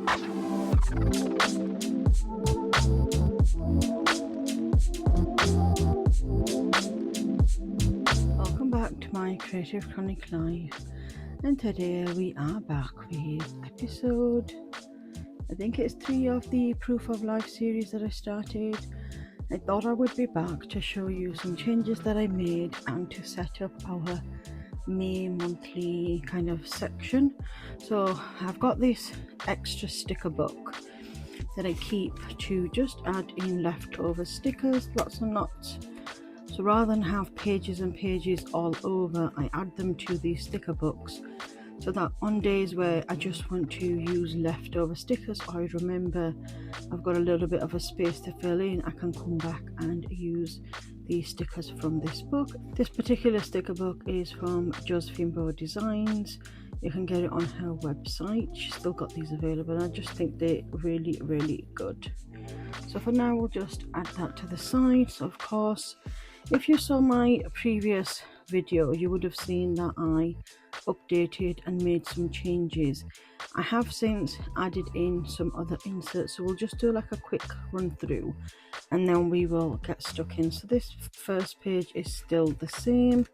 Welcome back to my Creative Chronic Live, and today we are back with episode, I think it's 3 of the Proof of Life series that I started. I thought I would be back to show you some changes that I made and to set up our May monthly kind of section. So I've got this extra sticker book that I keep to just add in leftover stickers, lots and lots. So rather than have pages and pages all over, I add them to these sticker books so that on days where I just want to use leftover stickers, or I remember I've got a little bit of a space to fill in, I can come back and use these stickers from this book. This particular sticker book is from Josephine Bow Designs. You can get it on her website. She's still got these available. I just think they're really, really good. So for now, we'll just add that to the side. So of course, if you saw my previous video, you would have seen that I updated and made some changes. I have since added in some other inserts, so we'll just do like a quick run through and then we will get stuck in. So this first page is still the same.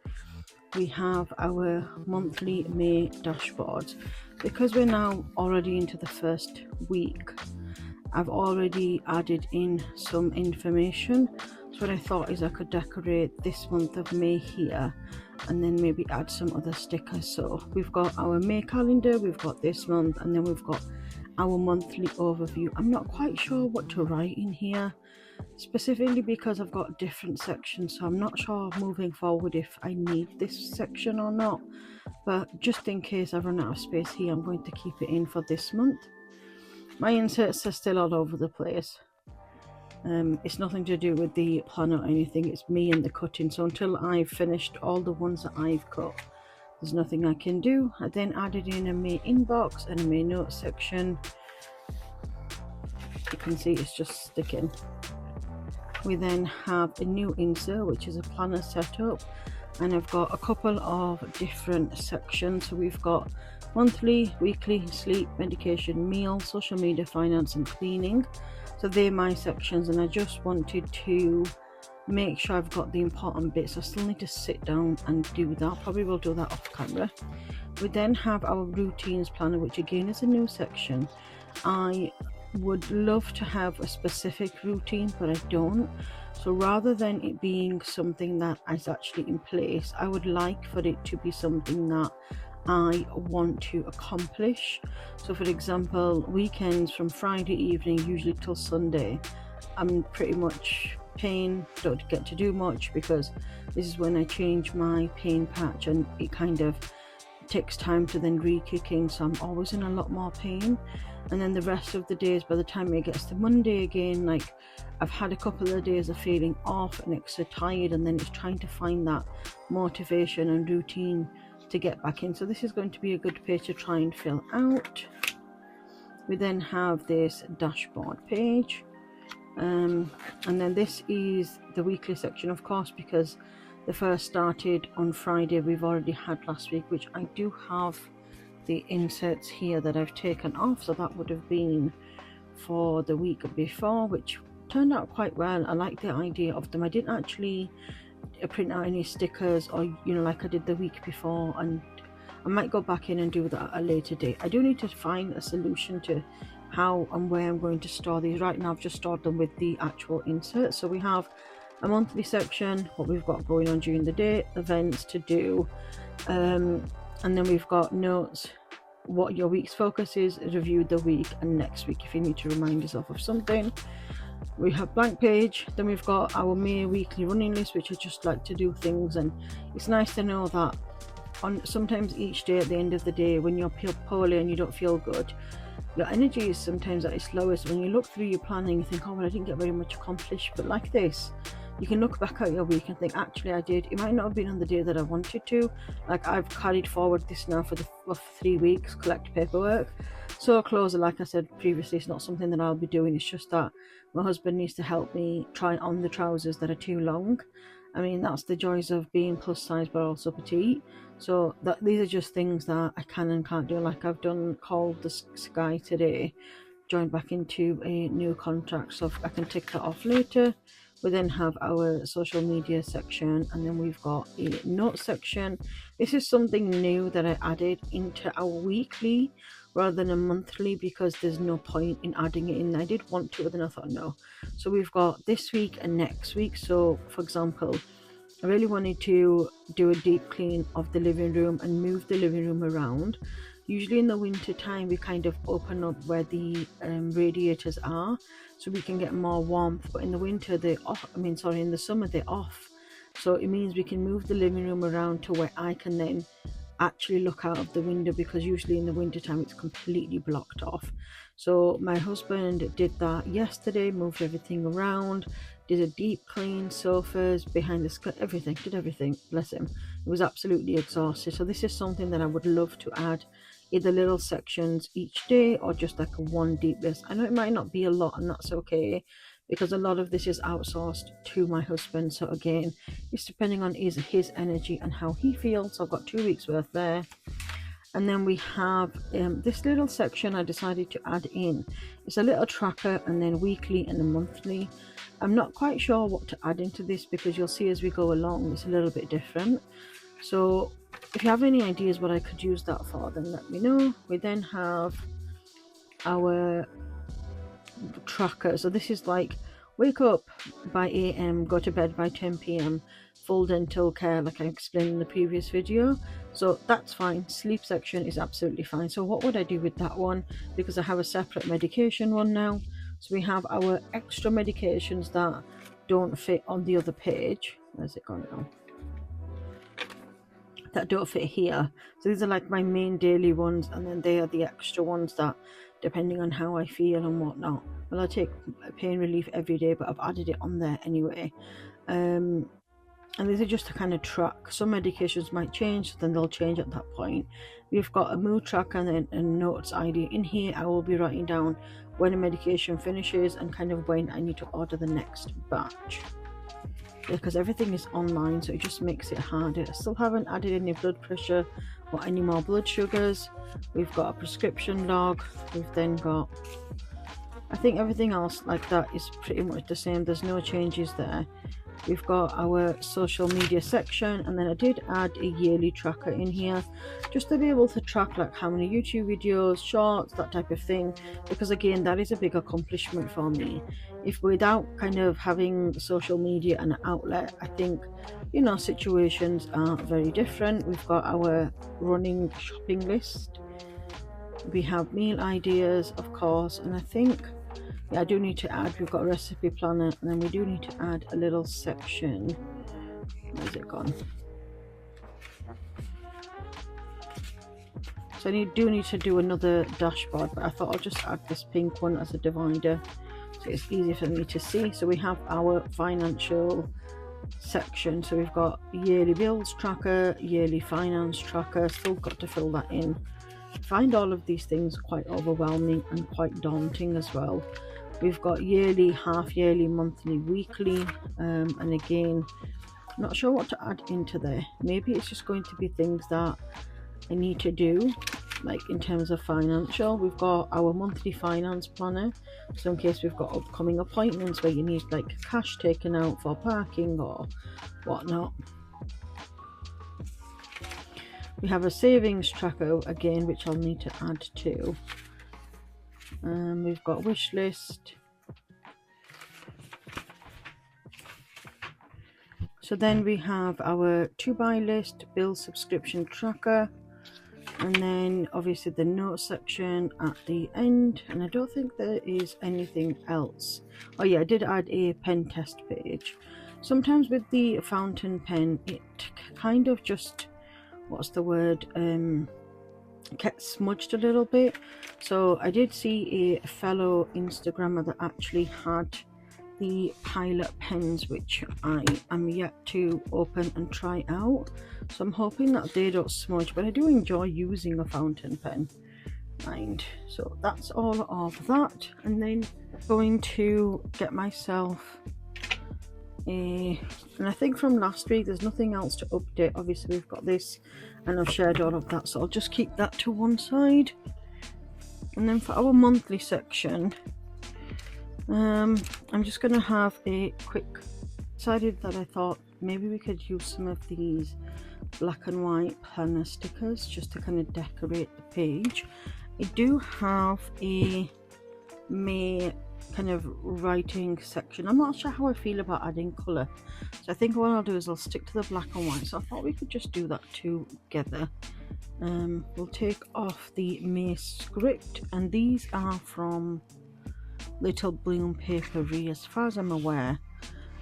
We have our monthly May dashboards. Because we're now already into the first week, I've already added in some information. So what I thought is I could decorate this month of May here and then maybe add some other stickers. So we've got our May calendar, we've got this month, and then we've got our monthly overview. I'm not quite sure what to write in here, specifically because I've got different sections, so I'm not sure moving forward if I need this section or not, but just in case I run out of space here, I'm going to keep it in for this month. My inserts are still all over the place. It's nothing to do with the planner or anything, it's me and the cutting. So until I've finished all the ones that I've cut, there's nothing I can do. I then added in a May inbox and a May notes section. You can see it's just sticking. We then have a new insert, which is a planner setup, and I've got a couple of different sections. So we've got monthly, weekly, sleep, medication, meal, social media, finance and cleaning. So they're my sections, and I just wanted to make sure I've got the important bits. I still need to sit down and do that. Probably will do that off camera. We then have our routines planner, which again is a new section. I would love to have a specific routine, but I don't. So rather than it being something that is actually in place, I would like for it to be something that I want to accomplish. So for example, weekends from Friday evening usually till Sunday, I'm pretty much pain, don't get to do much because this is when I change my pain patch and it kind of takes time to then re-kick in, so I'm always in a lot more pain. And then the rest of the days, by the time it gets to Monday again, like I've had a couple of days of feeling off and extra tired, and then it's trying to find that motivation and routine to get back in. So this is going to be a good page to try and fill out. We then have this dashboard page, and then this is the weekly section, of course, because the first started on Friday. We've already had last week, which I do have the inserts here that I've taken off, so that would have been for the week before, which turned out quite well. I like the idea of them. I didn't actually print out any stickers or like I did the week before, and I might go back in and do that at a later date. I do need to find a solution to how and where I'm going to store these. Right now I've just stored them with the actual insert. So we have a monthly section, what we've got going on during the day, events to do, and then we've got notes, what your week's focus is, review the week, and next week if you need to remind yourself of something. We have blank page. Then we've got our May weekly running list, which I just like to do things, and it's nice to know that on sometimes each day at the end of the day when you're poorly and you don't feel good, your energy is sometimes at its lowest. When you look through your planning, you think, oh well, I didn't get very much accomplished. But like this, you can look back at your week and think, actually I did. It might not have been on the day that I wanted to. Like I've carried forward this now for 3 weeks, collect paperwork. So closer, like I said previously, it's not something that I'll be doing. It's just that my husband needs to help me try on the trousers that are too long. I mean, that's the joys of being plus size but also petite. So these are just things that I can and can't do. Like I've done called the sky today, joined back into a new contract, so I can tick that off later. We then have our social media section, and then we've got a note section. This is something new that I added into our weekly rather than a monthly, because there's no point in adding it in. I did want to, but then I thought no. So we've got this week and next week. So for example, I really wanted to do a deep clean of the living room and move the living room around. Usually in the winter time we kind of open up where the radiators are so we can get more warmth, but in the winter they're off. In the summer they're off, so it means we can move the living room around to where I can then actually look out of the window, because usually in the winter time it's completely blocked off. So my husband did that yesterday, moved everything around, did a deep clean, sofas, behind the skirt, did everything, bless him. It was absolutely exhausted. So this is something that I would love to add, either little sections each day or just like a one deep list. I know it might not be a lot, and that's okay, because a lot of this is outsourced to my husband. So again, it's depending on his energy and how he feels. So I've got 2 weeks worth there. And then we have this little section I decided to add in. It's a little tracker, and then weekly and a monthly. I'm not quite sure what to add into this, because you'll see as we go along it's a little bit different. So if you have any ideas what I could use that for, then let me know. We then have our tracker. So this is like wake up by AM, go to bed by 10 PM, full dental care, like I explained in the previous video. So that's fine. Sleep section is absolutely fine. So what would I do with that one? Because I have a separate medication one now. So we have our extra medications that don't fit on the other page. Where's it gone now? That don't fit here. So these are like my main daily ones, and then they are the extra ones that, depending on how I feel and whatnot, well, I take pain relief every day, but I've added it on there anyway. And these are just to kind of track. Some medications might change, so then they'll change at that point. We've got a mood tracker and then a notes ID. In here I will be writing down when a medication finishes and kind of when I need to order the next batch, because everything is online, so it just makes it harder. I still haven't added any blood pressure or any more blood sugars. We've got a prescription log. We've then got, I think everything else like that is pretty much the same. There's no changes there. We've got our social media section, and then I did add a yearly tracker in here just to be able to track like how many YouTube videos, shorts, that type of thing, because again, that is a big accomplishment for me. If without kind of having social media and an outlet, I think, you know, situations are very different. We've got our running shopping list, we have meal ideas, of course, and I think I do need to add, we've got a recipe planner, and then we do need to add a little section. Where's it gone? So I do need to do another dashboard, but I thought I'll just add this pink one as a divider so it's easy for me to see. So we have our financial section. So we've got yearly bills tracker, yearly finance tracker, still got to fill that in. I find all of these things quite overwhelming and quite daunting as well. We've got yearly, half yearly, monthly, weekly, and again, I'm not sure what to add into there. Maybe it's just going to be things that I need to do, like in terms of financial. We've got our monthly finance planner, so in case we've got upcoming appointments where you need like cash taken out for parking or whatnot. We have a savings tracker again, which I'll need to add to. We've got wish list. So then we have our to buy list, bill subscription tracker, and then obviously the note section at the end. And I don't think there is anything else. Oh yeah, I did add a pen test page. Sometimes with the fountain pen, it kind of just, what's the word, gets smudged a little bit. So I did see a fellow Instagrammer that actually had the Pilot pens, which I am yet to open and try out, so I'm hoping that they don't smudge, but I do enjoy using a fountain pen, mind. So that's all of that, and then going to get myself and I think from last week there's nothing else to update. Obviously we've got this and I've shared all of that, so I'll just keep that to one side. And then for our monthly section, I'm just going to have a quick, decided that I thought maybe we could use some of these black and white planner stickers just to kind of decorate the page. I do have a May kind of writing section. I'm not sure how I feel about adding colour, so I think what I'll do is I'll stick to the black and white. So I thought we could just do that together. We'll take off the May script, and these are from Littlebloompaperie as far as I'm aware,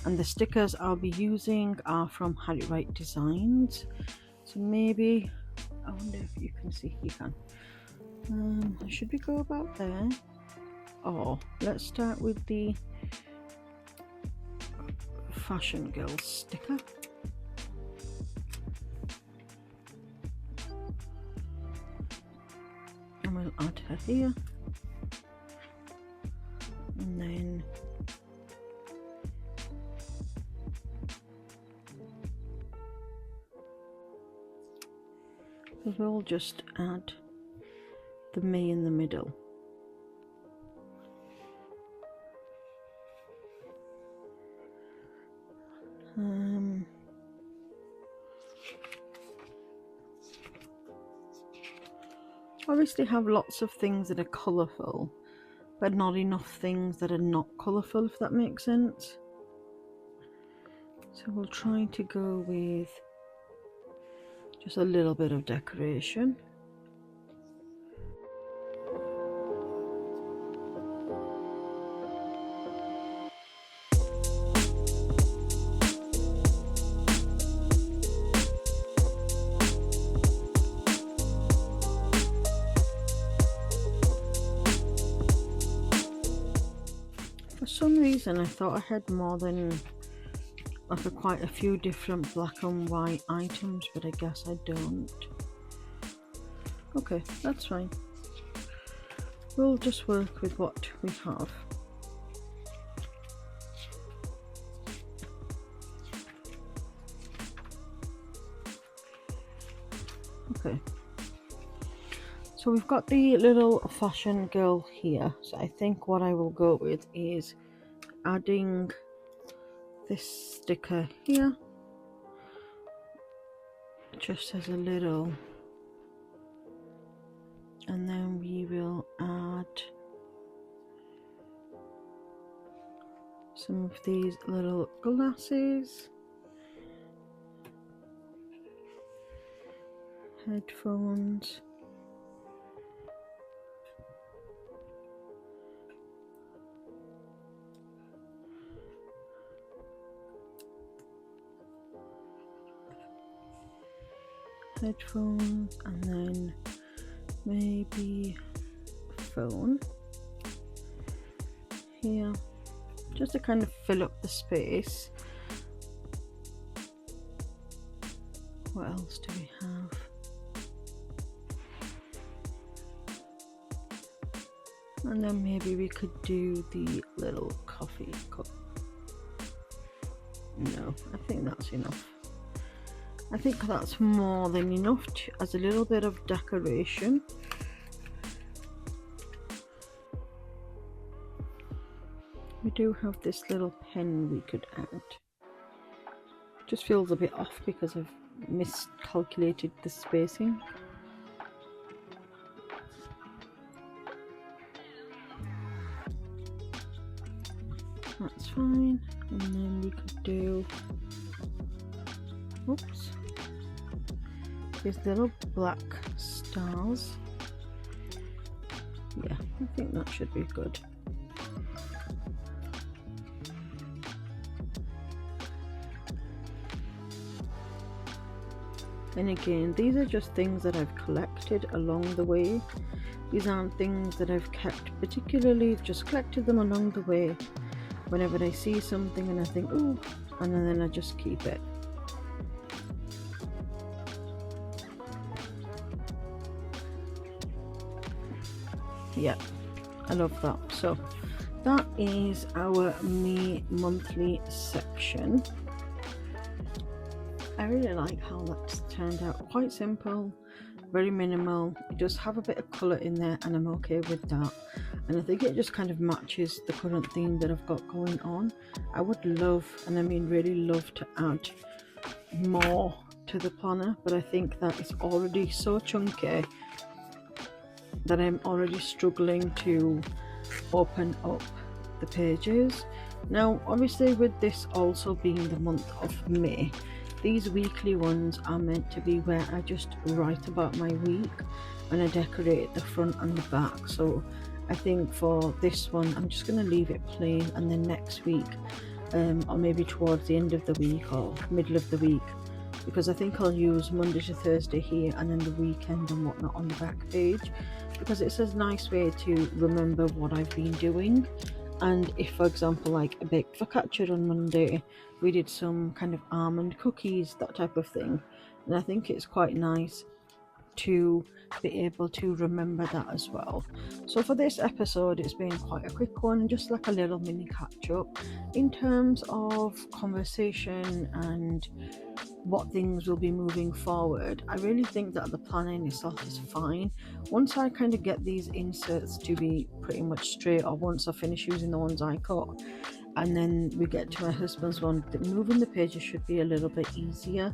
and the stickers I'll be using are from Harry Wright Designs. So maybe, I wonder if you can see. You can. Should we go about there? Oh, let's start with the Fashion Girl sticker. And we'll add her here. And then we'll just add the May in the middle. Obviously have lots of things that are colourful, but not enough things that are not colourful, if that makes sense. So we'll try to go with just a little bit of decoration. For some reason I thought I had more than like quite a few different black and white items, but I guess I don't. Okay, that's fine. We'll just work with what we have. Okay. So we've got the little fashion girl here. So I think what I will go with is adding this sticker here, just as a little, and then we will add some of these little glasses, headphones, and then maybe a phone here, just to kind of fill up the space. What else do we have? And then maybe we could do the little coffee cup. No, I think that's enough. I think that's more than enough as a little bit of decoration. We do have this little pen we could add. It just feels a bit off because I've miscalculated the spacing. That's fine. And then we could do, oops, these little black stars. Yeah, I think that should be good. And again, these are just things that I've collected along the way. These aren't things that I've kept particularly, I've just collected them along the way. Whenever I see something and I think, ooh, and then I just keep it. Yeah, I love that. So that is our May monthly section. I really like how that's turned out. Quite simple, very minimal. It does have a bit of colour in there, and I'm okay with that. And I think it just kind of matches the current theme that I've got going on. I would love, and I mean really love, to add more to the planner, but I think that it's already so chunky that I'm already struggling to open up the pages. Now obviously, with this also being the month of May, these weekly ones are meant to be where I just write about my week and I decorate the front and the back. So I think for this one I'm just going to leave it plain, and then next week or maybe towards the end of the week or middle of the week, because I think I'll use Monday to Thursday here and then the weekend and whatnot on the back page, because it's a nice way to remember what I've been doing. And if, for example, like I baked focaccia on Monday, we did some kind of almond cookies, that type of thing, and I think it's quite nice to be able to remember that as well. So for this episode, it's been quite a quick one, just like a little mini catch up in terms of conversation and what things will be moving forward. I really think that the planning itself is fine. Once I kind of get these inserts to be pretty much straight, or once I finish using the ones I cut, and then we get to my husband's one, moving the pages should be a little bit easier.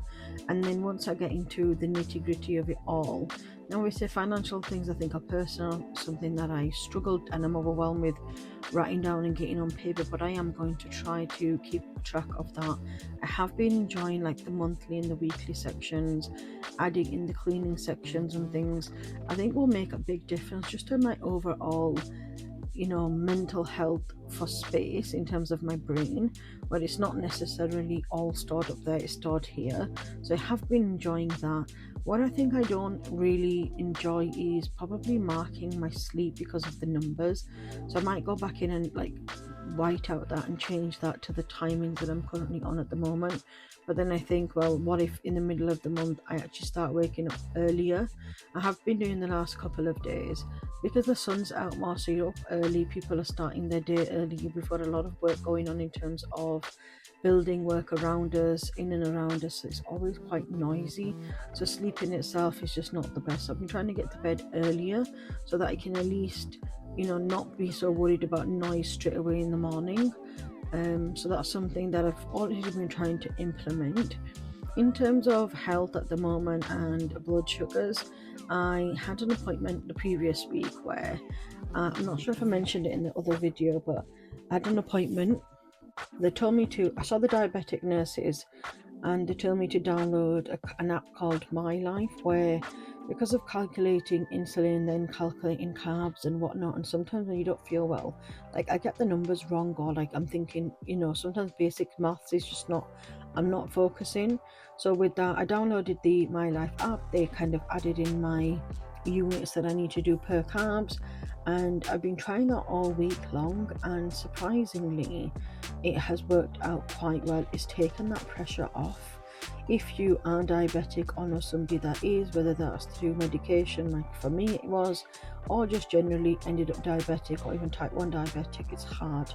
And then once I get into the nitty-gritty of it all, now we say financial things I think are personal, something that I struggled and I'm overwhelmed with writing down and getting on paper, but I am going to try to keep track of that. I have been enjoying like the monthly and the weekly sections, adding in the cleaning sections and things. I think will make a big difference just to my overall, you know, mental health for space in terms of my brain, but it's not necessarily all stored up there, it's stored here. So I have been enjoying that. What I think I don't really enjoy is probably marking my sleep because of the numbers. So I might go back in and like white out that and change that to the timings that I'm currently on at the moment. But then I think, well, what if in the middle of the month I actually start waking up earlier? I have been doing the last couple of days because the sun's out more, so you're up early, people are starting their day early. We've got a lot of work going on in terms of building work around us, in and around us, so it's always quite noisy. So sleeping itself is just not the best. I've been trying to get to bed earlier so that I can at least, you know, not be so worried about noise straight away in the morning. So that's something that I've already been trying to implement. In terms of health at the moment and blood sugars, I had an appointment the previous week where I'm not sure if I mentioned it in the other video, but I had an appointment. They told me to, I saw the diabetic nurses and they told me to download an app called My Life, where because of calculating insulin, then calculating carbs and whatnot, and sometimes when you don't feel well, like I get the numbers wrong, or like I'm thinking, you know, sometimes basic maths is just not, I'm not focusing. So with that, I downloaded the My Life app. They kind of added in my units that I need to do per carbs, and I've been trying that all week long, and surprisingly it has worked out quite well. It's taken that pressure off. If you are diabetic or know somebody that is, whether that's through medication like for me it was, or just generally ended up diabetic or even type 1 diabetic, it's hard,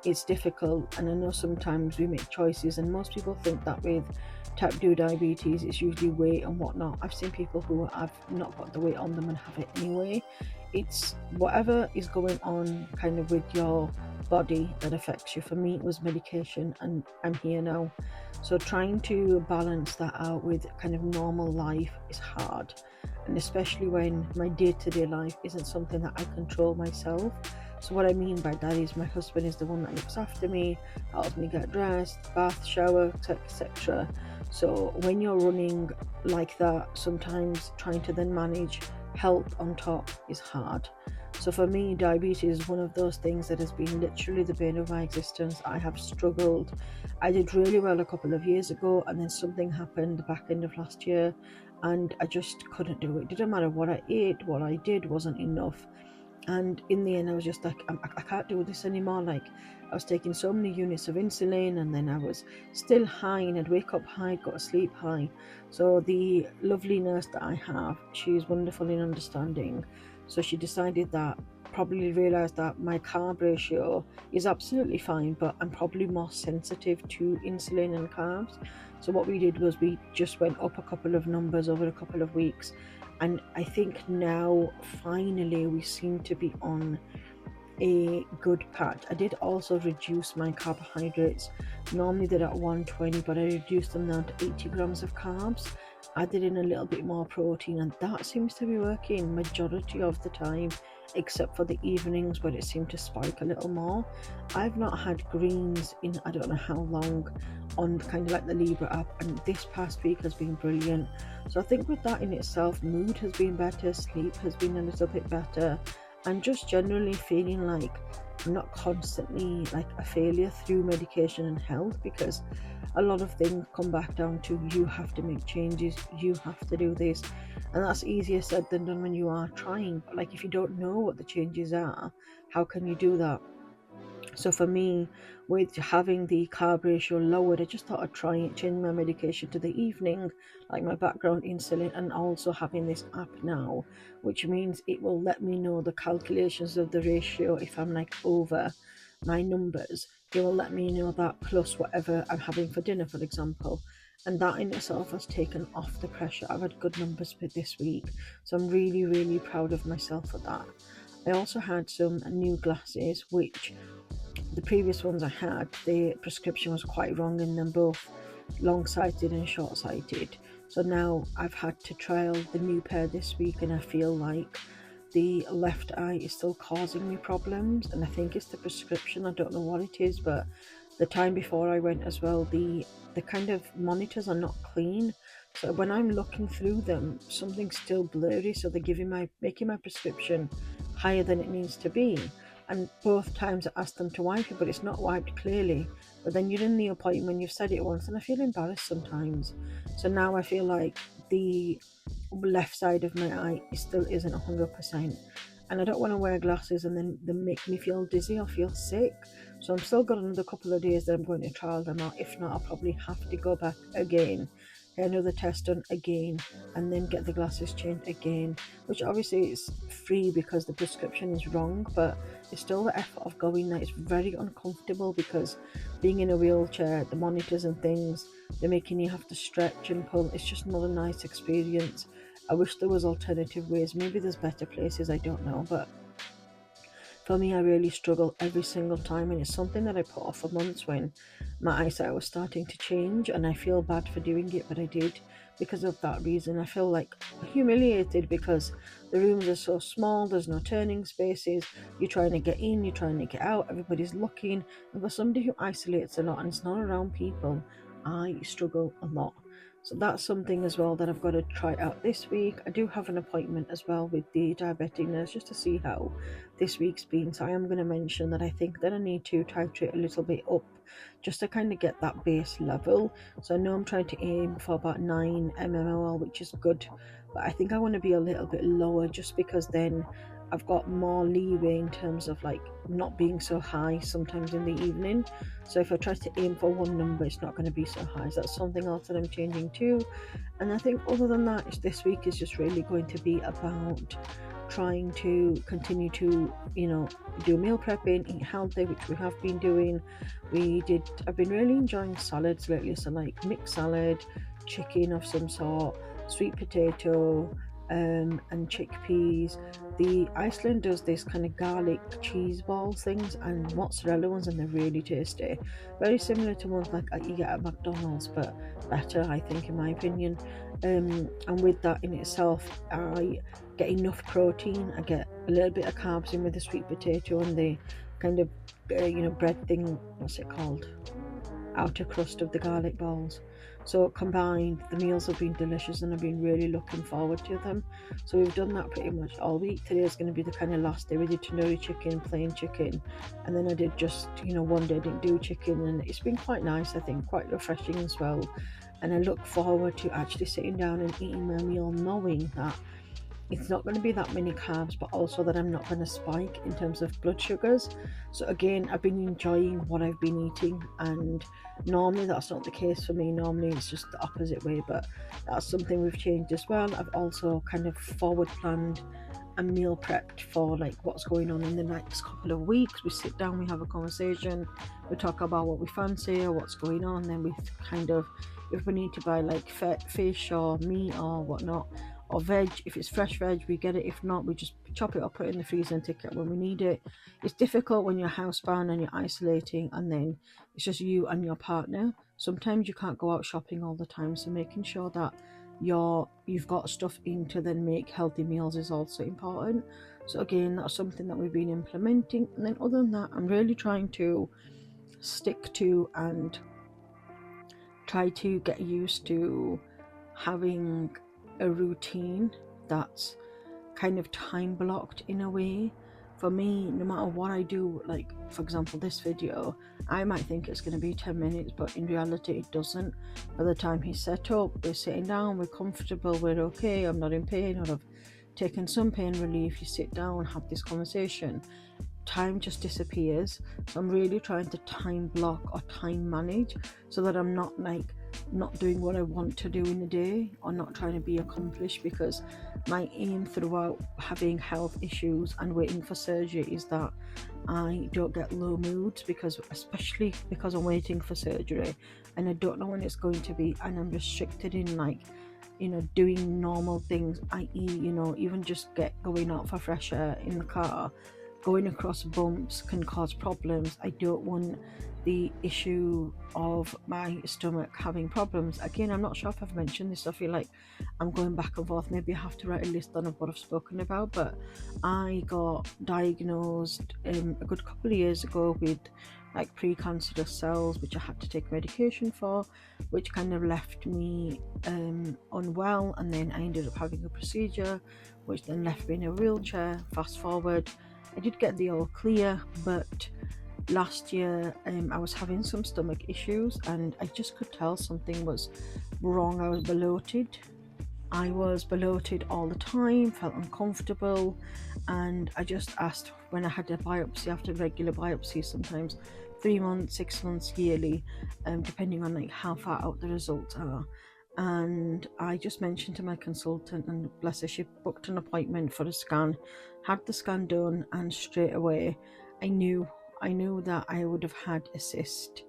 it's difficult. And I know sometimes we make choices, and most people think that with type 2 diabetes it's usually weight and whatnot. I've seen people who have not got the weight on them and have it anyway. It's whatever is going on kind of with your body that affects you. For me it was medication, and I'm here now. So trying to balance that out with kind of normal life is hard, and especially when my day-to-day life isn't something that I control myself. So what I mean by that is my husband is the one that looks after me, helps me get dressed, bath, shower, etc. So when you're running like that, sometimes trying to then manage health on top is hard. So for me, diabetes is one of those things that has been literally the bane of my existence. I have struggled. I did really well a couple of years ago, and then something happened the back end of last year and I just couldn't do it. It didn't matter what I ate, what I did wasn't enough. And in the end I was just like, I can't do this anymore. Like I was taking so many units of insulin, and then I was still high, and I'd wake up high, go to sleep high. So the lovely nurse that I have, she's wonderful in understanding. So she decided that probably realized that my carb ratio is absolutely fine, but I'm probably more sensitive to insulin and carbs. So what we did was we just went up a couple of numbers over a couple of weeks, and I think now finally we seem to be on a good patch. I did also reduce my carbohydrates. Normally they're at 120, but I reduced them down to 80 grams of carbs, added in a little bit more protein, and that seems to be working majority of the time, except for the evenings where it seemed to spike a little more. I've not had greens in I don't know how long on kind of like the Libra app, and this past week has been brilliant. So I think with that in itself, mood has been better, sleep has been a little bit better, and just generally feeling like I'm not constantly like a failure through medication and health, because a lot of things come back down to you have to make changes, you have to do this, and that's easier said than done when you are trying. But like, if you don't know what the changes are, how can you do that? So for me, with having the carb ratio lowered, I just thought I'd try and change my medication to the evening, like my background insulin, and also having this app now, which means it will let me know the calculations of the ratio. If I'm like over my numbers, it will let me know that plus whatever I'm having for dinner, for example. And that in itself has taken off the pressure. I've had good numbers for this week, so I'm really, really proud of myself for that. I also had some new glasses, which the previous ones I had, the prescription was quite wrong in them, both long-sighted and short-sighted. So now I've had to trial the new pair this week, and I feel like the left eye is still causing me problems, and I think it's the prescription. I don't know what it is, but the time before I went as well, the kind of monitors are not clean. So when I'm looking through them, something's still blurry, so they're making my prescription higher than it needs to be. And both times I asked them to wipe it, but it's not wiped clearly. But then you're in the appointment, you've said it once, and I feel embarrassed sometimes. So now I feel like the left side of my eye still isn't 100%. And I don't want to wear glasses and then they make me feel dizzy or feel sick. So I'm still got another couple of days that I'm going to trial them out. If not, I'll probably have to go back again, get another test done again, and then get the glasses changed again, which obviously is free because the prescription is wrong, but it's still the effort of going there. It's very uncomfortable because being in a wheelchair, the monitors and things, they're making you have to stretch and pull. It's just not a nice experience. I wish there was alternative ways. Maybe there's better places, I don't know, but for me, I really struggle every single time, and it's something that I put off for months when my eyesight was starting to change, and I feel bad for doing it, but I did because of that reason. I feel like humiliated because the rooms are so small, there's no turning spaces, you're trying to get in, you're trying to get out, everybody's looking, and for somebody who isolates a lot and is not around people, I struggle a lot. So that's something as well that I've got to try out this week. I do have an appointment as well with the diabetic nurse just to see how this week's been. So I am going to mention that I think that I need to titrate a little bit up just to kind of get that base level. So I know I'm trying to aim for about 9 mmol, which is good, but I think I want to be a little bit lower just because then I've got more leeway in terms of like not being so high sometimes in the evening. So if I try to aim for one number, it's not going to be so high. So that's something else that I'm changing too. And I think other than that, this week is just really going to be about trying to continue to, do meal prepping, eat healthy, which we have been doing. I've been really enjoying salads lately. So like mixed salad, chicken of some sort, sweet potato, and chickpeas. The Iceland does this kind of garlic cheese balls things and mozzarella ones, and they're really tasty. Very similar to ones like you get at McDonald's, but better, I think, in my opinion. And with that in itself, I get enough protein. I get a little bit of carbs in with the sweet potato and the kind of bread thing. What's it called? Outer crust of the garlic balls. So combined, the meals have been delicious and I've been really looking forward to them. So we've done that pretty much all week. Today is going to be the kind of last day. We did tandoori chicken, plain chicken, and then I did just, one day I didn't do chicken, and it's been quite nice, I think, quite refreshing as well. And I look forward to actually sitting down and eating my meal knowing that it's not going to be that many carbs, but also that I'm not going to spike in terms of blood sugars. So again, I've been enjoying what I've been eating, and normally that's not the case for me. Normally it's just the opposite way, but that's something we've changed as well. I've also kind of forward planned and meal prepped for like what's going on in the next couple of weeks. We sit down, we have a conversation, we talk about what we fancy or what's going on, then we kind of, if we need to buy like fish or meat or whatnot, or veg, if it's fresh veg we get it, if not we just chop it up, put it in the freezer and take it when we need it. It's difficult when you're housebound and you're isolating and then it's just you and your partner. Sometimes you can't go out shopping all the time, so making sure that you've got stuff in to then make healthy meals is also important. So again, that's something that we've been implementing. And then other than that, I'm really trying to stick to and try to get used to having a routine that's kind of time blocked in a way. For me, no matter what I do, like for example this video, I might think it's going to be 10 minutes, but in reality it doesn't. By the time he's set up, we're sitting down, we're comfortable, we're okay, I'm not in pain, or I've taken some pain relief, you sit down, have this conversation, time just disappears. So I'm really trying to time block or time manage so that I'm not like not doing what I want to do in a day, or not trying to be accomplished, because my aim throughout having health issues and waiting for surgery is that I don't get low moods, because especially because I'm waiting for surgery and I don't know when it's going to be, and I'm restricted in like, you know, doing normal things, i.e., you know, even just going out for fresh air in the car, going across bumps can cause problems. I don't want the issue of my stomach having problems. Again, I'm not sure if I've mentioned this, I feel like I'm going back and forth. Maybe I have to write a list on of what I've spoken about, but I got diagnosed a good couple of years ago with like precancerous cells, which I had to take medication for, which kind of left me unwell, and then I ended up having a procedure which then left me in a wheelchair. Fast forward, I did get the all clear, but last year I was having some stomach issues and I just could tell something was wrong. I was bloated all the time, felt uncomfortable, and I just asked when I had a biopsy, after regular biopsies, sometimes 3 months, 6 months, yearly, depending on like how far out the results are. And I just mentioned to my consultant, and bless her, she booked an appointment for a scan, had the scan done, and straight away I knew that I would have had a cyst.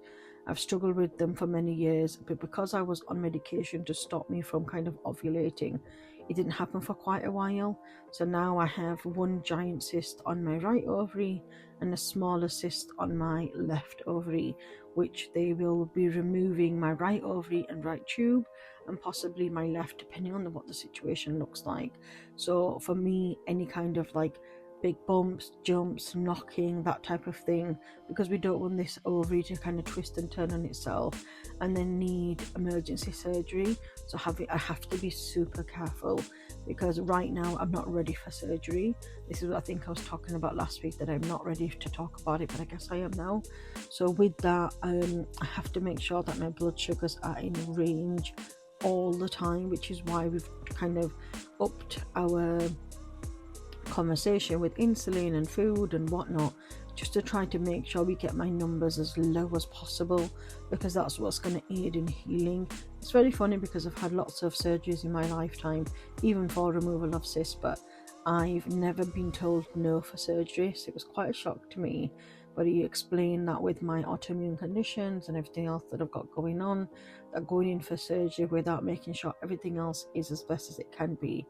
I've struggled with them for many years, but because I was on medication to stop me from kind of ovulating, it didn't happen for quite a while. So now I have one giant cyst on my right ovary and a smaller cyst on my left ovary, which they will be removing my right ovary and right tube, and possibly my left, depending on what the situation looks like. So for me, any kind of like big bumps, jumps, knocking, that type of thing, because we don't want this ovary to kind of twist and turn on itself and then need emergency surgery. So I have to be super careful, because right now I'm not ready for surgery. This is what I think I was talking about last week, that I'm not ready to talk about it, but I guess I am now. So with that, I have to make sure that my blood sugars are in range all the time, which is why we've kind of upped our conversation with insulin and food and whatnot, just to try to make sure we get my numbers as low as possible, because that's what's going to aid in healing. It's very funny because I've had lots of surgeries in my lifetime, even for removal of cysts, but I've never been told no for surgery, so it was quite a shock to me. But he explained that with my autoimmune conditions and everything else that I've got going on, that going in for surgery without making sure everything else is as best as it can be,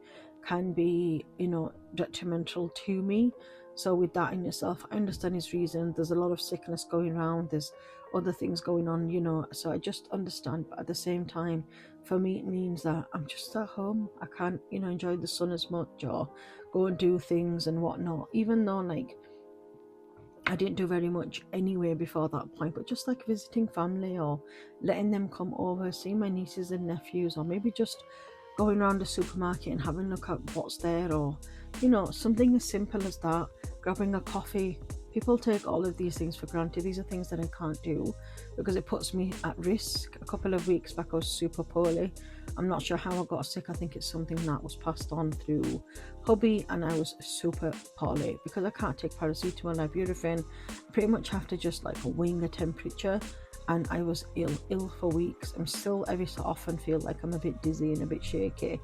you know, detrimental to me. So with that in itself, I understand his reason. There's a lot of sickness going around, there's other things going on, you know, so I just understand. But at the same time, for me, it means that I'm just at home. I can't, you know, enjoy the sun as much or go and do things and whatnot, even though like I didn't do very much anyway before that point, but just like visiting family or letting them come over, seeing my nieces and nephews, or maybe just going around the supermarket and having a look at what's there, or, you know, something as simple as that, grabbing a coffee. People take all of these things for granted. These are things that I can't do because it puts me at risk. A couple of weeks back I was super poorly. I'm not sure how I got sick. I think it's something that was passed on through hubby, and I was super poorly because I can't take paracetamol, ibuprofen. I pretty much have to just like wing a temperature, and I was ill for weeks. I'm still every so often feel like I'm a bit dizzy and a bit shaky,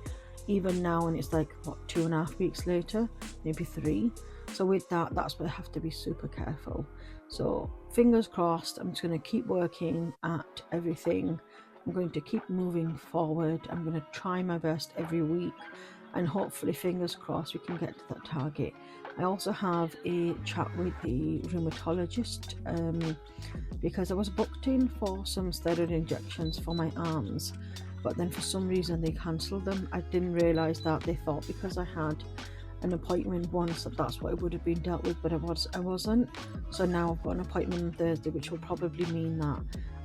even now, and it's like what, 2.5 weeks later, maybe 3. So with that, that's where I have to be super careful. So fingers crossed, I'm just going to keep working at everything. I'm going to keep moving forward. I'm going to try my best every week, and hopefully, fingers crossed, we can get to that target. I also have a chat with the rheumatologist because I was booked in for some steroid injections for my arms, but then for some reason they cancelled them. I didn't realise that. They thought because I had an appointment once that's what it would have been dealt with, but I wasn't. So now I've got an appointment on Thursday, which will probably mean that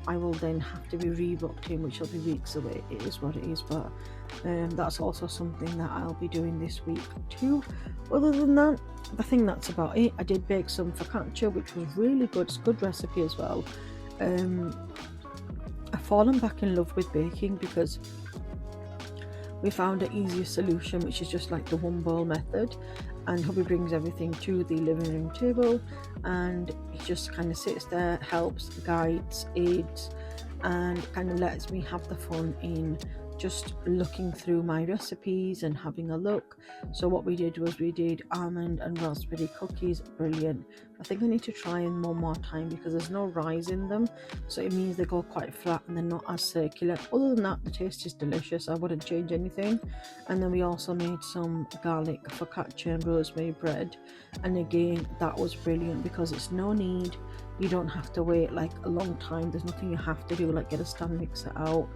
I will then have to be rebooked in, which will be weeks away. It is what it is, but that's also something that I'll be doing this week too. Other than that, I think that's about it. I did bake some focaccia, which was really good. It's a good recipe as well. I've fallen back in love with baking because we found an easier solution, which is just like the one bowl method, and hubby brings everything to the living room table and he just kind of sits there, helps, guides, aids, and kind of lets me have the fun in just looking through my recipes and having a look. So what we did was we did almond and raspberry cookies. Brilliant. I think I need to try them one more time because there's no rise in them, so it means they go quite flat and they're not as circular. Other than that, the taste is delicious. I wouldn't change anything. And then we also made some garlic focaccia and rosemary bread, and again that was brilliant because it's no need, you don't have to wait like a long time. There's nothing you have to do, like get a stand mixer out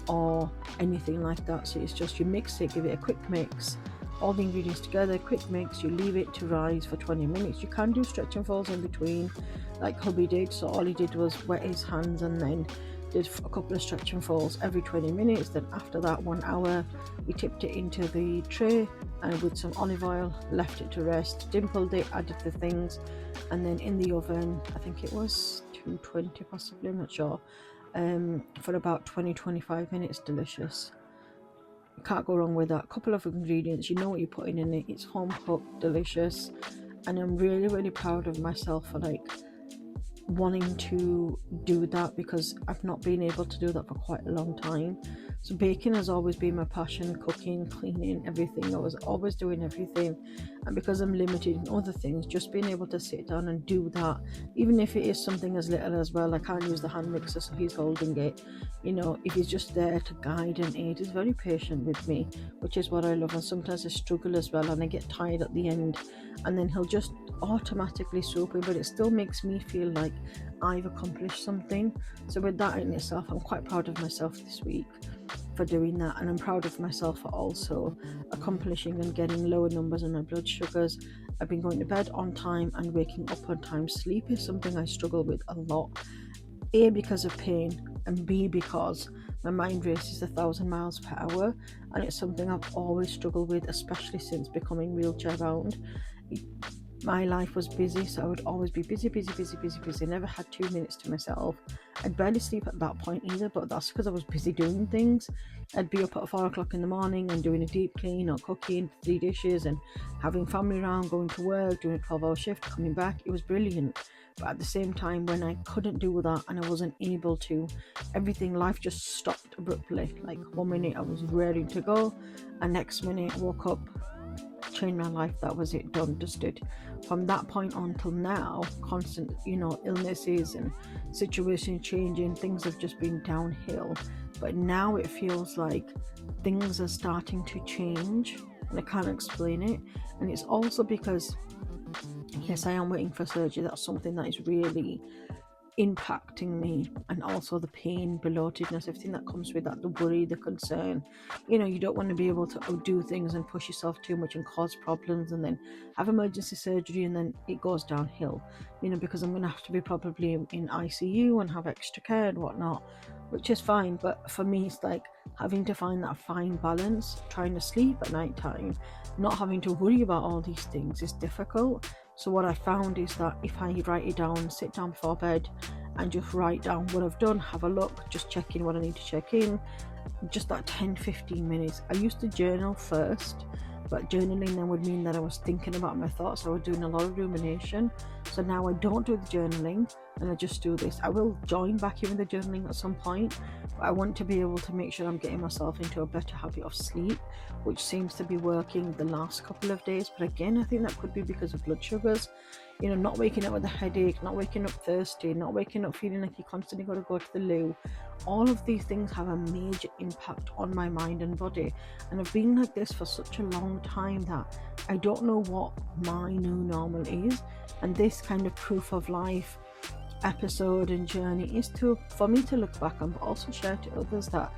or anything like that. So it's just you mix it, give it a quick mix, all the ingredients together, quick mix, you leave it to rise for 20 minutes. You can do stretch and folds in between like hubby did, so all he did was wet his hands and then did a couple of stretch and folds every 20 minutes. Then after that 1 hour, we tipped it into the tray and with some olive oil left it to rest, dimpled it, added the things, and then in the oven, I think it was 220 possibly, I'm not sure, for about 20-25 minutes. Delicious. You can't go wrong with that. Couple of ingredients, you know what you're putting in it. It's home cooked, delicious, and I'm really proud of myself for like wanting to do that because I've not been able to do that for quite a long time. So baking has always been my passion, cooking, cleaning, everything. I was always doing everything, and because I'm limited in other things, just being able to sit down and do that, even if it is something as little as, well, I can't use the hand mixer so he's holding it, you know, if he's just there to guide and aid, he's very patient with me, which is what I love. And sometimes I struggle as well and I get tired at the end, and then he'll just automatically swoop in, but it still makes me feel like I've accomplished something. So with that in itself, I'm quite proud of myself this week for doing that, and I'm proud of myself for also accomplishing and getting lower numbers in my blood sugars. I've been going to bed on time and waking up on time. Sleep is something I struggle with a lot, A, because of pain, and B, because my mind races 1,000 miles per hour, and it's something I've always struggled with, especially since becoming wheelchair bound. My life was busy, so I would always be busy. Never had 2 minutes to myself. I'd barely sleep at that point either, but that's because I was busy doing things. I'd be up at 4 o'clock in the morning and doing a deep clean or cooking 3 dishes and having family around, going to work, doing a 12-hour shift, coming back. It was brilliant. But at the same time, when I couldn't do that and I wasn't able to, life just stopped abruptly. Like 1 minute I was ready to go, and next minute I woke up, changed my life, that was it, done, dusted. From that point on till now, constant, illnesses and situations changing, things have just been downhill. But now it feels like things are starting to change, and I can't explain it. And it's also because, yes, I am waiting for surgery. That's something that is really impacting me, and also the pain, bloatedness, everything that comes with that, the worry, the concern. You don't want to be able to do things and push yourself too much and cause problems and then have emergency surgery and then it goes downhill, because I'm going to have to be probably in ICU and have extra care and whatnot, which is fine. But for me, it's like having to find that fine balance, trying to sleep at night time, not having to worry about all these things is difficult. So what I found is that if I write it down, sit down before bed and just write down what I've done, have a look, just check in what I need to check in, just that 10-15 minutes. I used to journal first, but journaling then would mean that I was thinking about my thoughts. I was doing a lot of rumination. So now I don't do the journaling and I just do this. I will join back in the journaling at some point, but I want to be able to make sure I'm getting myself into a better habit of sleep, which seems to be working the last couple of days. But again, I think that could be because of blood sugars, you know, not waking up with a headache, not waking up thirsty, not waking up feeling like you constantly got to go to the loo. All of these things have a major impact on my mind and body, and I've been like this for such a long time that I don't know what my new normal is. And this kind of proof of life episode and journey is for me to look back and also share to others that,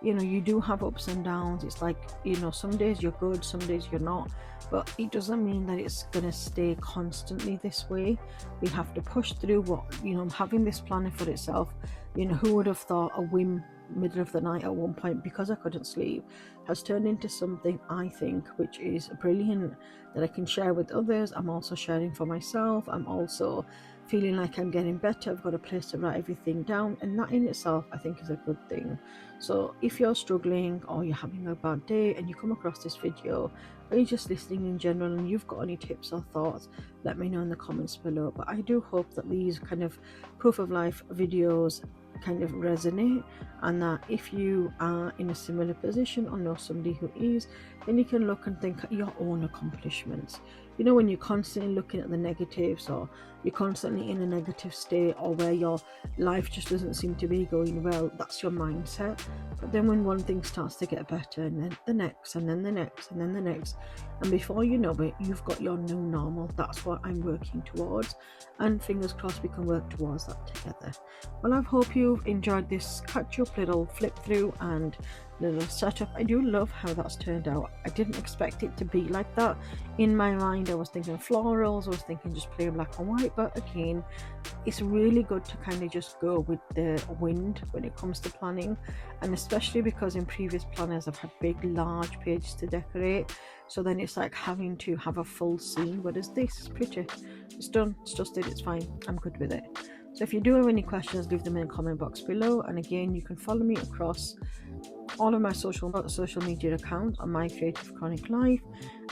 you know, you do have ups and downs. It's like, you know, some days you're good, some days you're not, but it doesn't mean that it's gonna stay constantly this way. We have to push through what, you know, having this planner for itself. You know, who would have thought a whim middle of the night at one point, because I couldn't sleep, has turned into something I think which is brilliant, that I can share with others. I'm also sharing for myself. I'm also feeling like I'm getting better. I've got a place to write everything down, and that in itself I think is a good thing. So if you're struggling or you're having a bad day and you come across this video, or you're just listening in general and you've got any tips or thoughts, let me know in the comments below. But I do hope that these kind of proof of life videos kind of resonate, and that if you are in a similar position or know somebody who is, then you can look and think at your own accomplishments. You know, when you're constantly looking at the negatives, or you're constantly in a negative state, or where your life just doesn't seem to be going well, that's your mindset. But then when one thing starts to get better, and then the next, and then the next, and then the next, and before you know it, you've got your new normal. That's what I'm working towards, and fingers crossed we can work towards that together. Well, I hope you've enjoyed this catch up little flip through and little setup. I do love how that's turned out. I didn't expect it to be like that. In my mind I was thinking florals, I was thinking just plain black and white, but again, it's really good to kind of just go with the wind when it comes to planning, and especially because in previous planners I've had big large pages to decorate, so then it's like having to have a full scene, whereas this is pretty. It's done, it's dusted, it's fine, I'm good with it. So if you do have any questions, leave them in the comment box below. And again, you can follow me across all of my social media accounts on My Creative Chronic Life.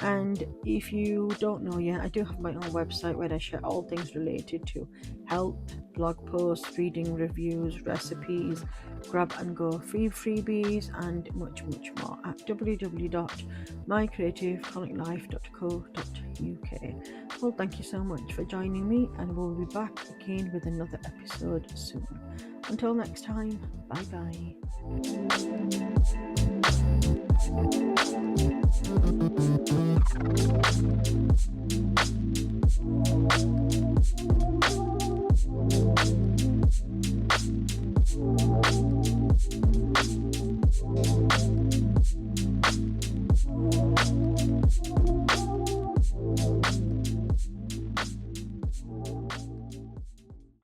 And if you don't know yet, I do have my own website where I share all things related to health, blog posts, reading reviews, recipes, grab and go freebies, and much more at www.mycreativechroniclife.co.uk. Well, thank you so much for joining me, and we'll be back again with another episode soon. Until next time, bye bye.